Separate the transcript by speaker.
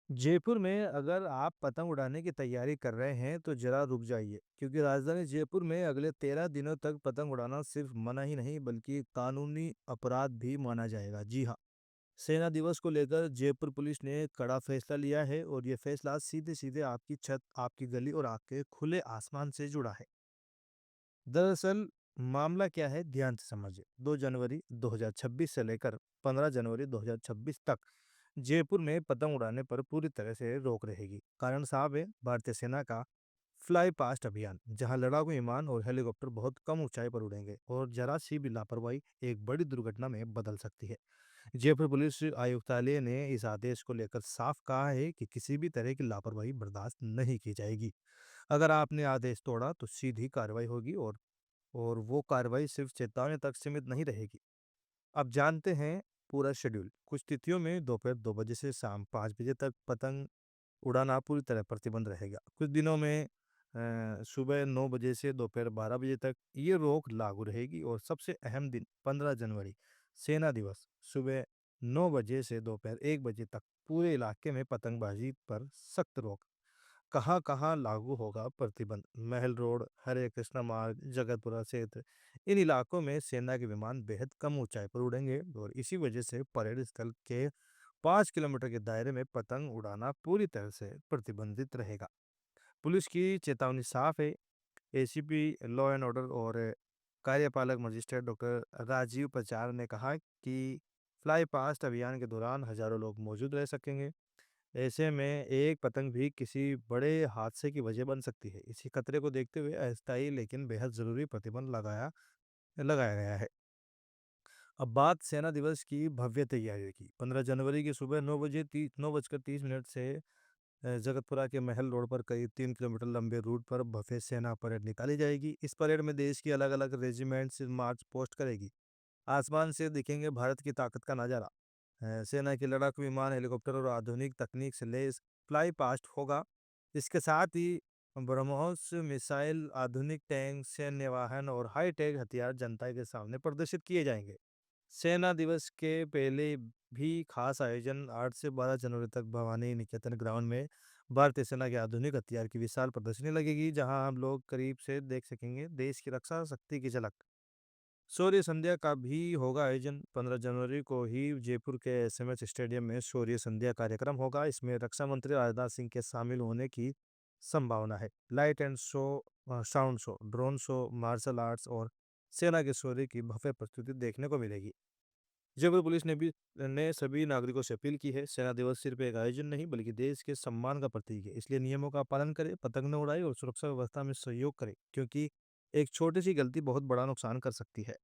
Speaker 1: जयपुर में अगर आप पतंग उड़ाने की तैयारी कर रहे हैं तो जरा रुक जाइए, क्योंकि राजधानी जयपुर में अगले 13 दिनों तक पतंग उड़ाना सिर्फ मना ही नहीं बल्कि कानूनी अपराध भी माना जाएगा। जी हाँ, सेना दिवस को लेकर जयपुर पुलिस ने कड़ा फैसला लिया है और ये फैसला सीधे सीधे आपकी छत, आपकी गली और आपके खुले आसमान से जुड़ा है। दरअसल मामला क्या है, ध्यान से समझिए। 2 जनवरी 2026 से लेकर 15 जनवरी 2026 तक जयपुर में पतंग उड़ाने पर पूरी तरह से रोक रहेगी। कारण साहब है, भारतीय सेना का फ्लाई पास्ट अभियान, जहां लड़ाकू विमान और हेलीकॉप्टर बहुत कम ऊंचाई पर उड़ेंगे और जरा सी भी लापरवाही एक बड़ी दुर्घटना में बदल सकती है। जयपुर पुलिस आयुक्तालय ने इस आदेश को लेकर साफ कहा है कि किसी भी तरह की लापरवाही बर्दाश्त नहीं की जाएगी। अगर आपने आदेश तोड़ा तो सीधी कार्रवाई होगी और वो कार्रवाई सिर्फ चेतावनी तक सीमित नहीं रहेगी। अब जानते हैं पूरा शेड्यूल। कुछ तिथियों में दोपहर 2 बजे से शाम 5 बजे तक पतंग उड़ाना पूरी तरह प्रतिबंध रहेगा। कुछ दिनों में सुबह 9 बजे से दोपहर 12 बजे तक ये रोक लागू रहेगी और सबसे अहम दिन 15 जनवरी सेना दिवस सुबह 9 बजे से दोपहर 1 बजे तक पूरे इलाके में पतंगबाजी पर सख्त रोक। कहाँ-कहाँ लागू होगा प्रतिबंध? महल रोड, हरे कृष्णा मार्ग, जगतपुरा क्षेत्र, इन इलाकों में सेना के विमान बेहद कम ऊंचाई पर उड़ेंगे और इसी वजह से परेड स्थल के 5 किलोमीटर के दायरे में पतंग उड़ाना पूरी तरह से प्रतिबंधित रहेगा। पुलिस की चेतावनी साफ है। एसीपी लॉ एंड ऑर्डर और कार्यपालक मजिस्ट्रेट डॉक्टर राजीव प्रचार ने कहा कि फ्लाई पास्ट अभियान के दौरान हजारों लोग मौजूद रह सकेंगे। ऐसे में एक पतंग भी किसी बड़े हादसे की वजह बन सकती है। इसी खतरे को देखते हुए अस्थायी लेकिन बेहद जरूरी प्रतिबंध लगाया लगाया गया है। अब बात सेना दिवस की भव्य तैयारी की। 15 जनवरी की सुबह 9:30 से जगतपुरा के महल रोड पर करीब 3 किलोमीटर लंबे रूट पर भव्य सेना परेड निकाली जाएगी। इस परेड में देश की अलग अलग रेजिमेंट्स मार्च पोस्ट करेगी। आसमान से दिखेंगे भारत की ताकत का नजारा। सेना के लड़ाकू विमान, हेलीकॉप्टर और आधुनिक तकनीक से लैस फ्लाई पास्ट होगा। इसके साथ ही ब्रह्मोस मिसाइल, आधुनिक टैंक, सैन्य वाहन और हाईटेक हथियार जनता के सामने प्रदर्शित किए जाएंगे। सेना दिवस के पहले भी खास आयोजन 8 से 12 जनवरी तक भवानी निकेतन ग्राउंड में भारतीय सेना के आधुनिक हथियार की विशाल प्रदर्शनी लगेगी, जहां हम लोग करीब से देख सकेंगे देश की रक्षा शक्ति की झलक। शौर्य संध्या का भी होगा आयोजन। 15 जनवरी को ही जयपुर के एसएमएस स्टेडियम में शौर्य संध्या कार्यक्रम होगा। इसमें रक्षा मंत्री राजनाथ सिंह के शामिल होने की संभावना है। Light and show, sound show, drone show, martial arts और सेना के शौर्य की भव्य प्रस्तुति देखने को मिलेगी। जयपुर पुलिस ने सभी नागरिकों से अपील की है, सेना दिवस सिर्फ एक आयोजन नहीं बल्कि देश के सम्मान का प्रतीक है। इसलिए नियमों का पालन करें, पतंग न उड़ाएं और सुरक्षा व्यवस्था में सहयोग करें, क्योंकि एक छोटी सी गलती बहुत बड़ा नुकसान कर सकती है।